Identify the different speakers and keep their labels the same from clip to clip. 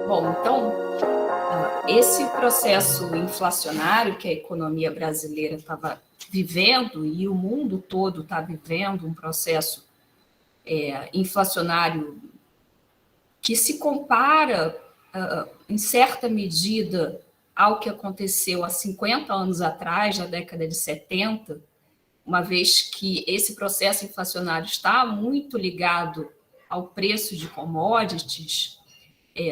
Speaker 1: Bom, então, esse processo inflacionário que a economia brasileira estava vivendo e o mundo todo está vivendo um processo inflacionário que se compara, em certa medida, ao que aconteceu há 50 anos atrás, na década de 70, uma vez que esse processo inflacionário está muito ligado ao preço de commodities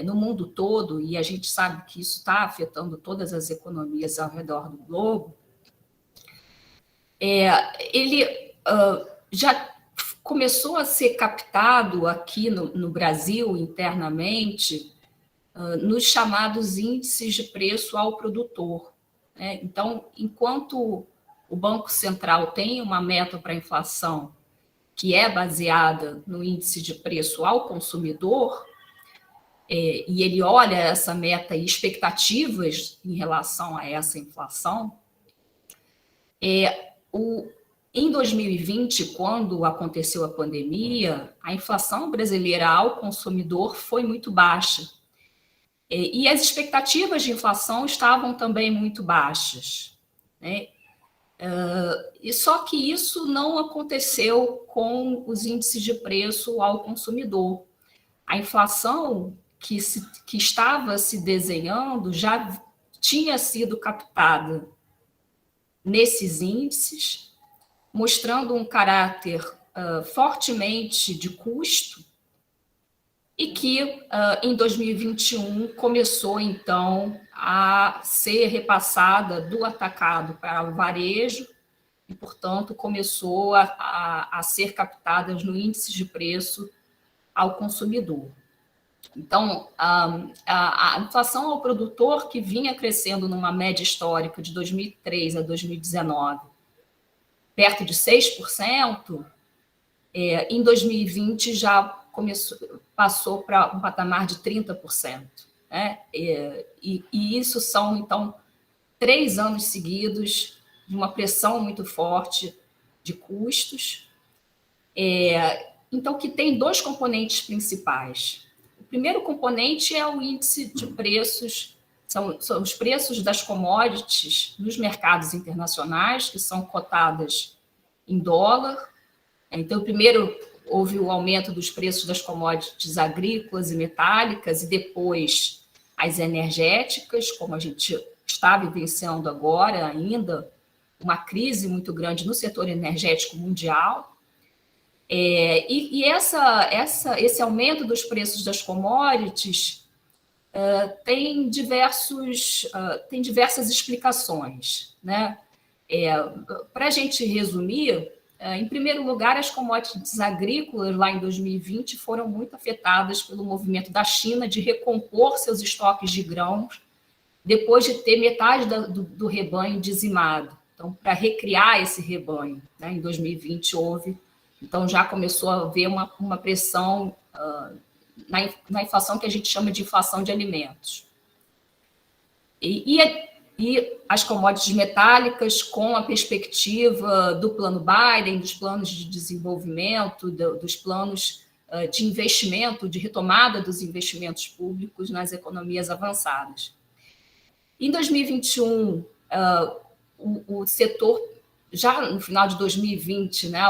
Speaker 1: no mundo todo, e a gente sabe que isso está afetando todas as economias ao redor do globo, ele já começou a ser captado aqui no Brasil, internamente, nos chamados índices de preço ao produtor. Né? Então, enquanto o Banco Central tem uma meta para a inflação que é baseada no índice de preço ao consumidor, e ele olha essa meta e expectativas em relação a essa inflação, em 2020, quando aconteceu a pandemia, a inflação brasileira ao consumidor foi muito baixa. E as expectativas de inflação estavam também muito baixas. Né? E só que isso não aconteceu com os índices de preço ao consumidor. A inflação que estava se desenhando já tinha sido captada nesses índices, mostrando um caráter fortemente de custo, e que em 2021 começou, então, a ser repassada do atacado para o varejo e, portanto, começou a ser captadas no índice de preço ao consumidor. Então, a inflação ao produtor, que vinha crescendo numa média histórica de 2003 a 2019, perto de 6%, em 2020 já passou para um patamar de 30%. Né? E isso são, então, 3 anos seguidos de uma pressão muito forte de custos. Então, que tem 2 componentes principais. O primeiro componente é o índice de preços, são os preços das commodities nos mercados internacionais, que são cotadas em dólar. Então, primeiro houve o aumento dos preços das commodities agrícolas e metálicas, e depois as energéticas, como a gente está vivenciando agora ainda, uma crise muito grande no setor energético mundial. Esse aumento dos preços das commodities tem diversas explicações. Né? Para a gente resumir, em primeiro lugar, as commodities agrícolas lá em 2020 foram muito afetadas pelo movimento da China de recompor seus estoques de grãos depois de ter metade do rebanho dizimado. Então, para recriar esse rebanho, né, em 2020 houve, então já começou a haver uma pressão na inflação que a gente chama de inflação de alimentos. E as commodities metálicas, com a perspectiva do plano Biden, dos planos de desenvolvimento, dos planos de investimento, de retomada dos investimentos públicos nas economias avançadas. Em 2021, o setor, já no final de 2020, né,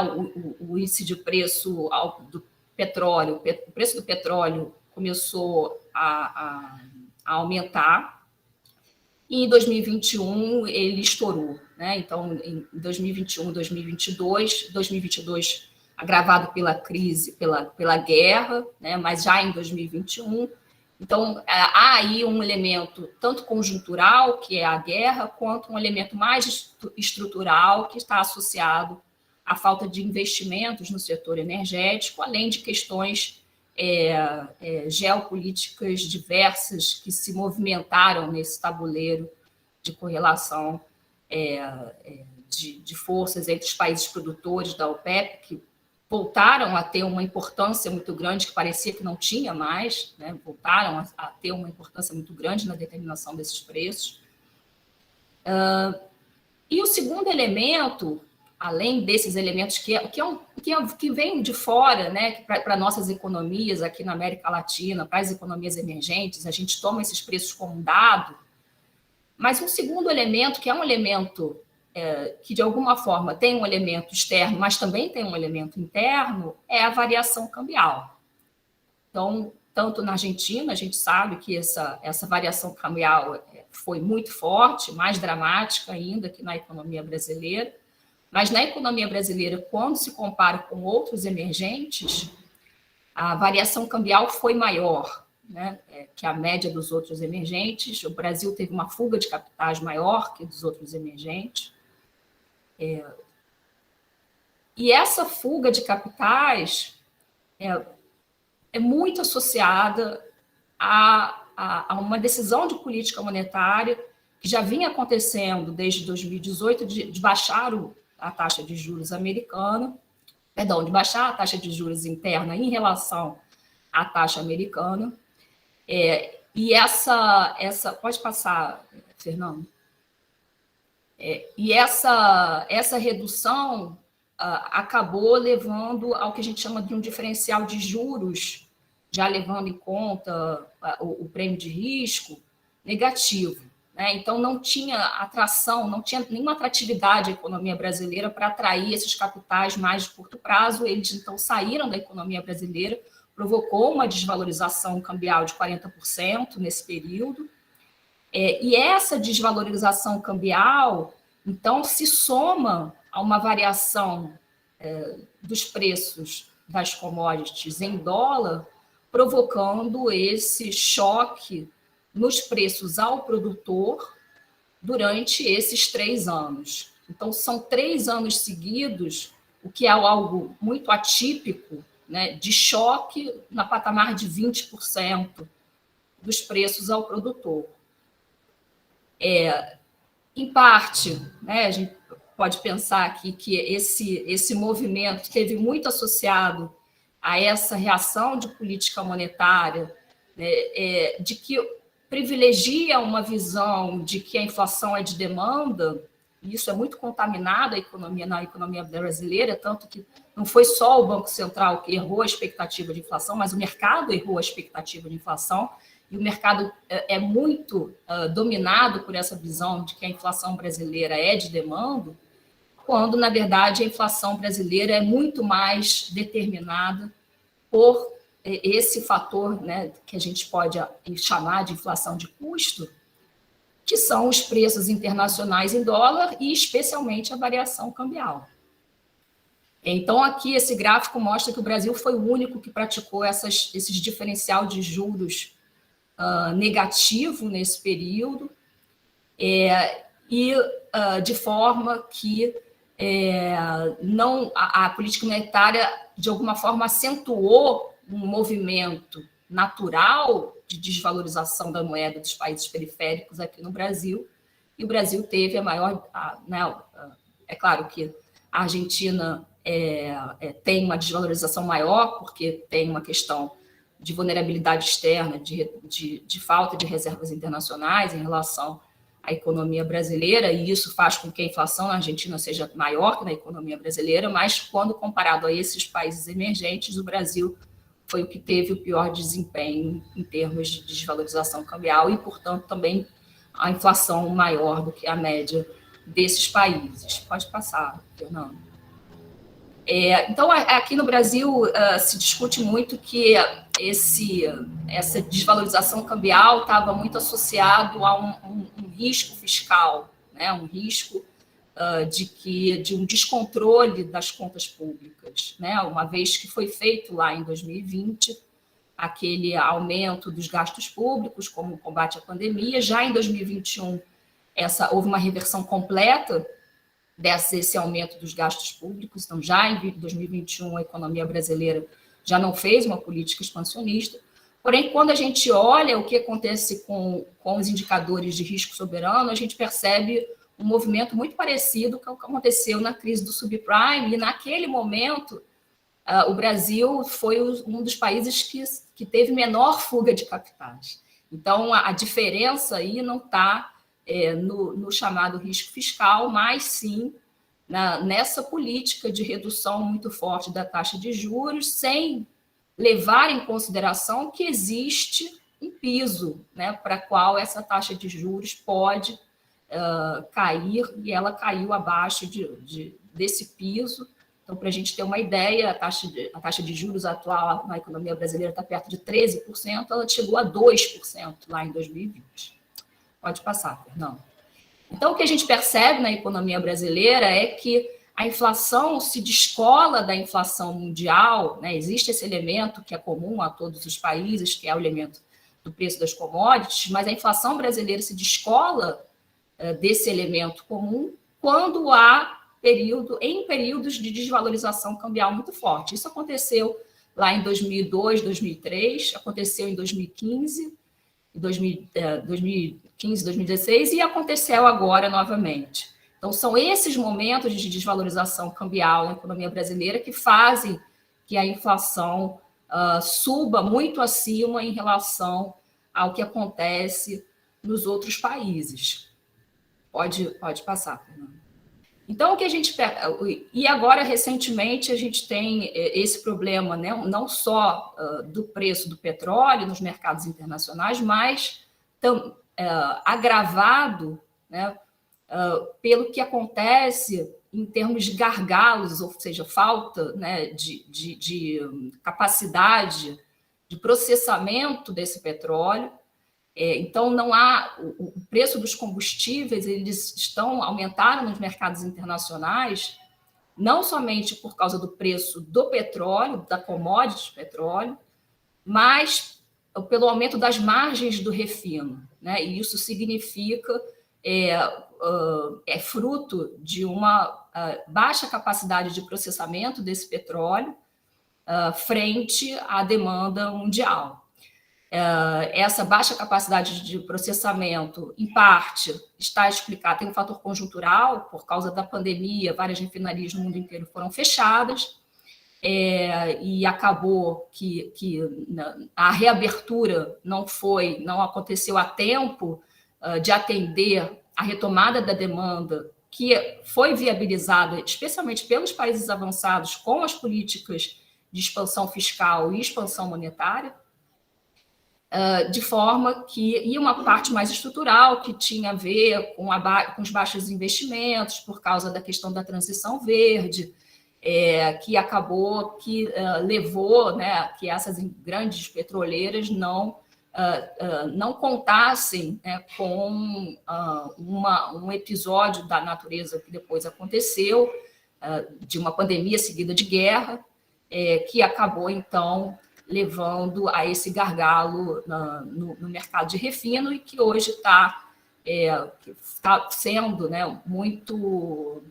Speaker 1: o índice de preço do petróleo, o preço do petróleo começou a aumentar, e em 2021 ele estourou. Né? Então, em 2021, 2022 agravado pela crise, pela guerra, né? Mas já em 2021. Então, há aí um elemento tanto conjuntural, que é a guerra, quanto um elemento mais estrutural, que está associado à falta de investimentos no setor energético, além de questões geopolíticas diversas que se movimentaram nesse tabuleiro de correlação de forças entre os países produtores da OPEP, que voltaram a ter uma importância muito grande, que parecia que não tinha mais, né? Voltaram a ter uma importância muito grande na determinação desses preços. E o segundo elemento, além desses elementos que vêm de fora, né, para nossas economias aqui na América Latina, para as economias emergentes, a gente toma esses preços como um dado, mas um segundo elemento, que é um elemento que, de alguma forma, tem um elemento externo, mas também tem um elemento interno, é a variação cambial. Então, tanto na Argentina, a gente sabe que essa variação cambial foi muito forte, mais dramática ainda que na economia brasileira, mas na economia brasileira, quando se compara com outros emergentes, a variação cambial foi maior, né, que a média dos outros emergentes. O Brasil teve uma fuga de capitais maior que dos outros emergentes. E essa fuga de capitais é muito associada a uma decisão de política monetária que já vinha acontecendo desde 2018 de baixar a taxa de juros americana, de baixar a taxa de juros interna em relação à taxa americana. E essa pode passar, Fernando. E essa redução acabou levando ao que a gente chama de um diferencial de juros, já levando em conta o prêmio de risco negativo, né? Então, não tinha atração, não tinha nenhuma atratividade a economia brasileira para atrair esses capitais mais de curto prazo. Eles, então, saíram da economia brasileira, provocou uma desvalorização cambial de 40% nesse período. E essa desvalorização cambial, então, se soma a uma variação dos preços das commodities em dólar, provocando esse choque nos preços ao produtor durante esses 3 anos. Então, são 3 anos seguidos, o que é algo muito atípico, né, de choque na patamar de 20% dos preços ao produtor. Em parte, né, a gente pode pensar aqui que esse movimento esteve muito associado a essa reação de política monetária, né, de que privilegia uma visão de que a inflação é de demanda, e isso é muito contaminado na economia brasileira, tanto que não foi só o Banco Central que errou a expectativa de inflação, mas o mercado errou a expectativa de inflação, e o mercado é muito dominado por essa visão de que a inflação brasileira é de demanda, quando, na verdade, a inflação brasileira é muito mais determinada por esse fator, né, que a gente pode chamar de inflação de custo, que são os preços internacionais em dólar e, especialmente, a variação cambial. Então, aqui, esse gráfico mostra que o Brasil foi o único que praticou esses diferencial de juros negativo nesse período, de forma que a política monetária, de alguma forma, acentuou um movimento natural de desvalorização da moeda dos países periféricos aqui no Brasil, e o Brasil teve a maior... é claro que a Argentina tem uma desvalorização maior, porque tem uma questão de vulnerabilidade externa, de falta de reservas internacionais em relação à economia brasileira, e isso faz com que a inflação na Argentina seja maior que na economia brasileira, mas quando comparado a esses países emergentes, o Brasil foi o que teve o pior desempenho em termos de desvalorização cambial e, portanto, também a inflação maior do que a média desses países. Pode passar, Fernando. Então, aqui no Brasil, se discute muito que essa desvalorização cambial estava muito associado a um risco fiscal, né? Um risco de um descontrole das contas públicas, né? Uma vez que foi feito lá em 2020 aquele aumento dos gastos públicos como o combate à pandemia, já em 2021 houve uma reversão completa desse aumento dos gastos públicos. Então, já em 2021, a economia brasileira já não fez uma política expansionista. Porém, quando a gente olha o que acontece com os indicadores de risco soberano, a gente percebe um movimento muito parecido com o que aconteceu na crise do subprime, e naquele momento o Brasil foi um dos países que teve menor fuga de capitais. Então, a diferença aí não está no chamado risco fiscal, mas sim nessa política de redução muito forte da taxa de juros, sem levar em consideração que existe um piso, né, para qual essa taxa de juros pode cair, e ela caiu abaixo desse piso. Então, para a gente ter uma ideia, a taxa de juros atual na economia brasileira está perto de 13%, ela chegou a 2% lá em 2020. Pode passar, Fernando. Então, o que a gente percebe na economia brasileira é que a inflação se descola da inflação mundial, né? Existe esse elemento que é comum a todos os países, que é o elemento do preço das commodities, mas a inflação brasileira se descola desse elemento comum quando há períodos de desvalorização cambial muito forte. Isso aconteceu lá em 2002, 2003, aconteceu em 2015, 2016 e aconteceu agora novamente. Então, são esses momentos de desvalorização cambial na economia brasileira que fazem que a inflação suba muito acima em relação ao que acontece nos outros países. Pode passar, Fernando. Então, o que a gente... E agora, recentemente, a gente tem esse problema, né, não só do preço do petróleo nos mercados internacionais, mas agravado, né, pelo que acontece em termos de gargalos, ou seja, falta, né, de capacidade de processamento desse petróleo. Então, não há o preço dos combustíveis, eles aumentaram nos mercados internacionais, não somente por causa do preço do petróleo, da commodity petróleo, mas pelo aumento das margens do refino, né? E isso significa fruto de uma baixa capacidade de processamento desse petróleo frente à demanda mundial. Essa baixa capacidade de processamento, em parte, está explicada, tem um fator conjuntural, por causa da pandemia, várias refinarias no mundo inteiro foram fechadas, e acabou que a reabertura não aconteceu a tempo de atender a retomada da demanda, que foi viabilizada especialmente pelos países avançados com as políticas de expansão fiscal e expansão monetária, de forma que... E uma parte mais estrutural, que tinha a ver com os baixos investimentos, por causa da questão da transição verde, que acabou que levou, né, que essas grandes petroleiras não contassem, né, com um episódio da natureza que depois aconteceu, de uma pandemia seguida de guerra, que acabou, então, levando a esse gargalo no mercado de refino e que hoje está sendo, né, muito...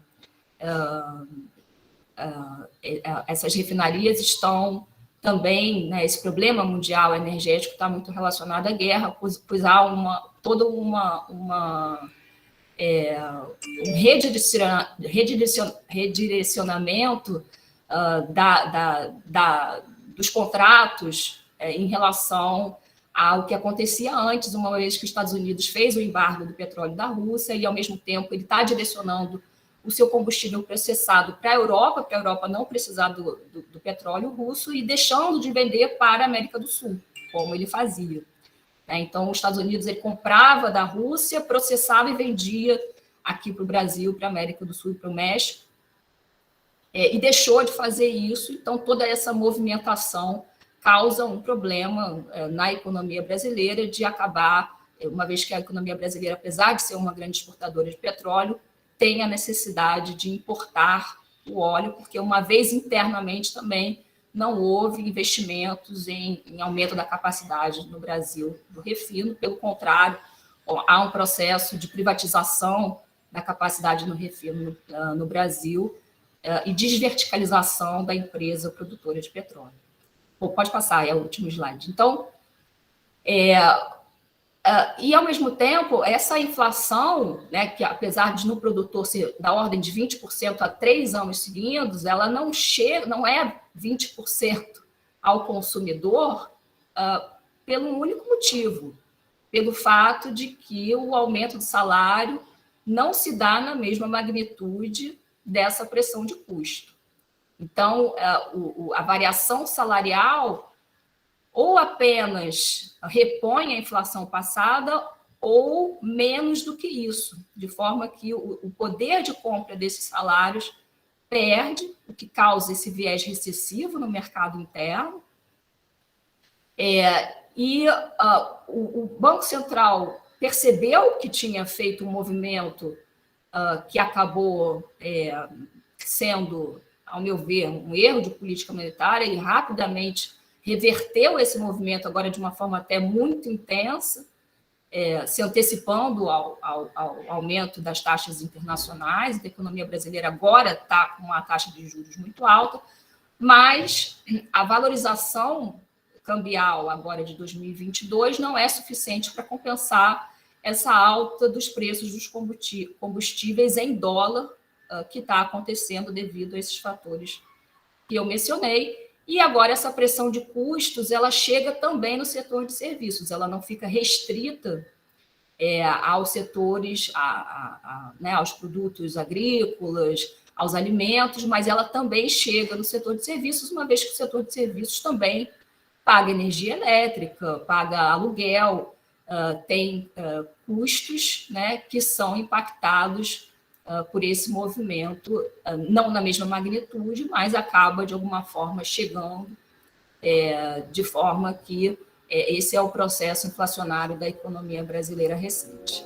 Speaker 1: essas refinarias estão também, né, esse problema mundial energético está muito relacionado à guerra, pois há todo um redirecionamento dos contratos em relação ao que acontecia antes, uma vez que os Estados Unidos fez o embargo do petróleo da Rússia e, ao mesmo tempo, ele está direcionando o seu combustível processado para a Europa não precisar do petróleo russo e deixando de vender para a América do Sul, como ele fazia. Então, os Estados Unidos ele comprava da Rússia, processava e vendia aqui para o Brasil, para a América do Sul e para o México, e deixou de fazer isso. Então, toda essa movimentação causa um problema na economia brasileira de acabar, uma vez que a economia brasileira, apesar de ser uma grande exportadora de petróleo, tem a necessidade de importar o óleo, porque uma vez internamente também não houve investimentos em aumento da capacidade no Brasil do refino, pelo contrário, há um processo de privatização da capacidade no refino no Brasil e desverticalização da empresa produtora de petróleo. Bom, pode passar, é o último slide. Então, e, ao mesmo tempo, essa inflação, né, que apesar de no produtor ser da ordem de 20% há 3 anos seguidos, ela não é 20% ao consumidor pelo único motivo, pelo fato de que o aumento do salário não se dá na mesma magnitude dessa pressão de custo. Então, a variação salarial ou apenas repõe a inflação passada ou menos do que isso, de forma que o poder de compra desses salários perde, o que causa esse viés recessivo no mercado interno. O Banco Central percebeu que tinha feito um movimento que acabou sendo, ao meu ver, um erro de política monetária e rapidamente reverteu esse movimento agora de uma forma até muito intensa, se antecipando ao aumento das taxas internacionais. A economia brasileira agora está com uma taxa de juros muito alta, mas a valorização cambial agora de 2022 não é suficiente para compensar essa alta dos preços dos combustíveis em dólar que está acontecendo devido a esses fatores que eu mencionei. E agora essa pressão de custos, ela chega também no setor de serviços, ela não fica restrita aos setores, aos produtos agrícolas, aos alimentos, mas ela também chega no setor de serviços, uma vez que o setor de serviços também paga energia elétrica, paga aluguel, tem custos, né, que são impactados por esse movimento, não na mesma magnitude, mas acaba, de alguma forma, chegando, de forma que esse é o processo inflacionário da economia brasileira recente.